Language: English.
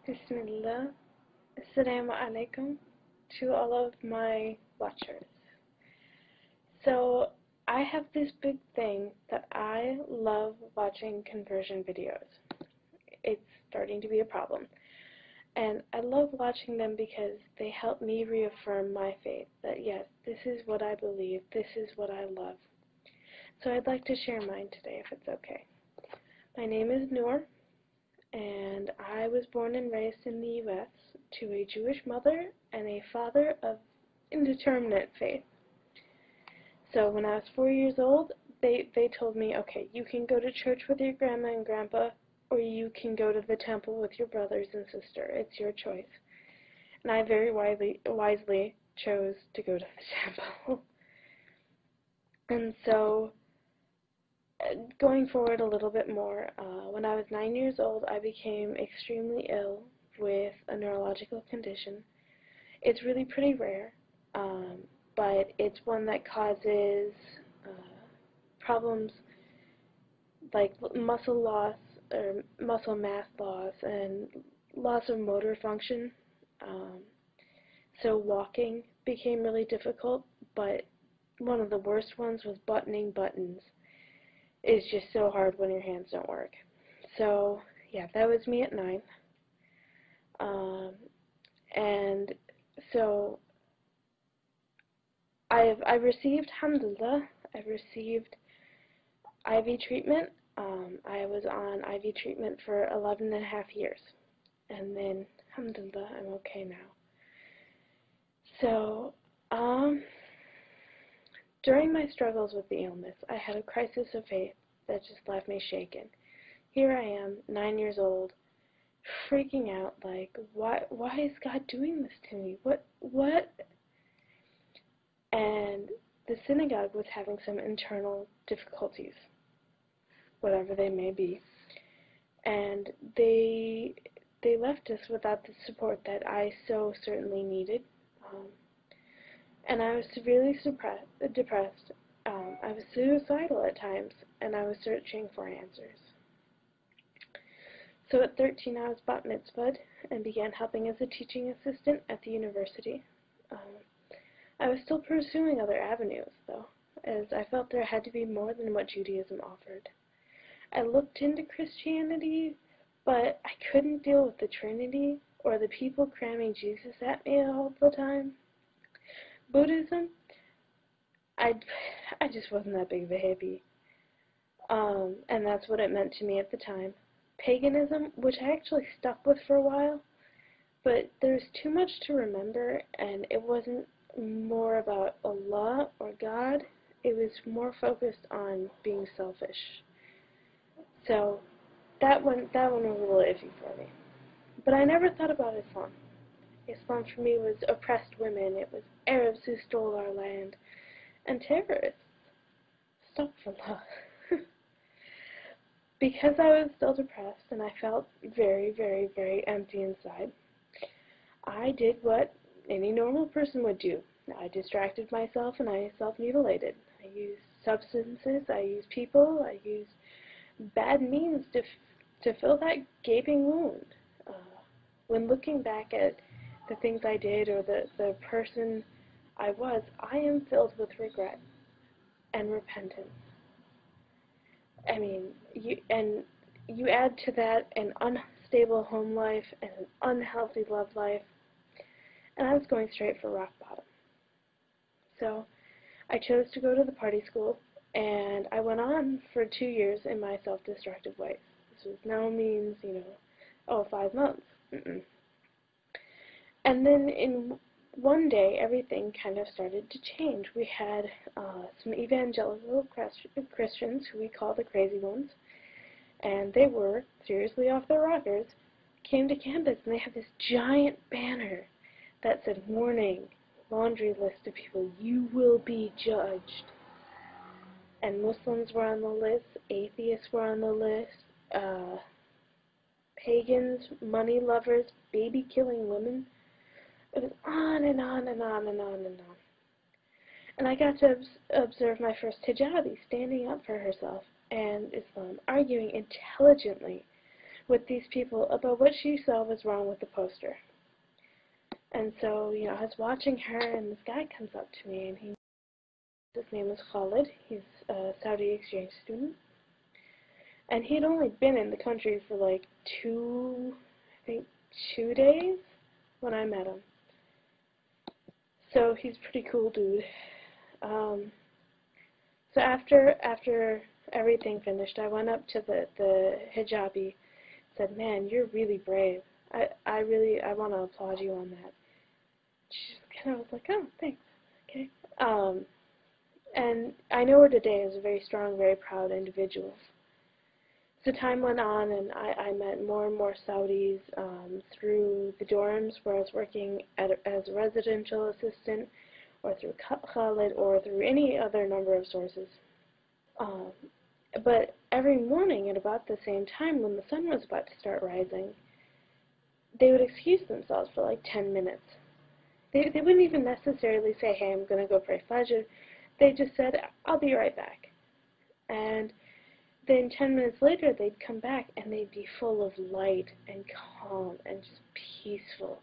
Bismillah. Assalamu alaikum to all of my watchers. So, I have this big thing that I love watching conversion videos. It's starting to be a problem. And I love watching them because they help me reaffirm my faith that yes, this is what I believe, this is what I love. So I'd like to share mine today if it's okay. My name is Noor, and I was born and raised in the U.S. to a Jewish mother and a father of indeterminate faith. So when I was 4 years old, they told me, okay, you can go to church with your grandma and grandpa, or you can go to the temple with your brothers and sister. It's your choice. And I very wisely chose to go to the temple. And so, going forward a little bit more, when I was 9 years old, I became extremely ill with a neurological condition. It's really pretty rare, but it's one that causes problems like muscle loss or muscle mass loss and loss of motor function. So walking became really difficult, but one of the worst ones was buttoning buttons. It's just so hard when your hands don't work. So yeah, that was me at 9. And so I've received, alhamdulillah, I've received IV treatment. I was on IV treatment for 11 and a half years. And then, alhamdulillah, I'm okay now. So, during my struggles with the illness, I had a crisis of faith that just left me shaken. Here I am, 9 years old, freaking out, like, why is God doing this to me? What? And the synagogue was having some internal difficulties, whatever they may be. And they left us without the support that I so certainly needed. And I was severely depressed. I was suicidal at times, and I was searching for answers. So at 13, I was bat mitzvahed and began helping as a teaching assistant at the university. I was still pursuing other avenues, though, as I felt there had to be more than what Judaism offered. I looked into Christianity, but I couldn't deal with the Trinity or the people cramming Jesus at me all the time. Buddhism, I just wasn't that big of a hippie, and that's what it meant to me at the time. Paganism, which I actually stuck with for a while, but there's too much to remember, and it wasn't more about Allah or God. It was more focused on being selfish. So that one was a little iffy for me. But I never thought about Islam. Islam for me was oppressed women, it was Arabs who stole our land, and terrorists. Astaghfirullah. Because I was still depressed and I felt very, very, very empty inside, I did what any normal person would do. I distracted myself and I self-mutilated. I used substances, I used people, I used bad means to fill that gaping wound. When looking back at the things I did or the person I was, I am filled with regret and repentance. I mean, you add to that an unstable home life and an unhealthy love life, and I was going straight for rock bottom. So I chose to go to the party school, and I went on for 2 years in my self-destructive ways. This was no means, 5 months. And then in one day, everything kind of started to change. We had some evangelical Christians, who we call the crazy ones, and they were seriously off their rockers, came to campus, and they had this giant banner that said, "Warning, laundry list of people, you will be judged." And Muslims were on the list, atheists were on the list, pagans, money lovers, baby-killing women. It was on and on and on and on and on. And I got to observe my first hijabi standing up for herself and Islam, arguing intelligently with these people about what she saw was wrong with the poster. And so, I was watching her, and this guy comes up to me, and his name is Khalid. He's a Saudi exchange student. And he'd only been in the country for like I think 2 days when I met him. So he's a pretty cool dude. So after everything finished, I went up to the hijabi, said, "Man, you're really brave. I want to applaud you on that." She just kind of was like, "Oh, thanks. Okay." And I know her today as a very strong, very proud individual. So time went on, and I met more and more Saudis through the dorms where I was working as a residential assistant, or through Khalid, or through any other number of sources. But every morning at about the same time when the sun was about to start rising, they would excuse themselves for like 10 minutes. They wouldn't even necessarily say, "Hey, I'm going to go pray Fajr." They just said, "I'll be right back." And then 10 minutes later, they'd come back, and they'd be full of light and calm and just peaceful.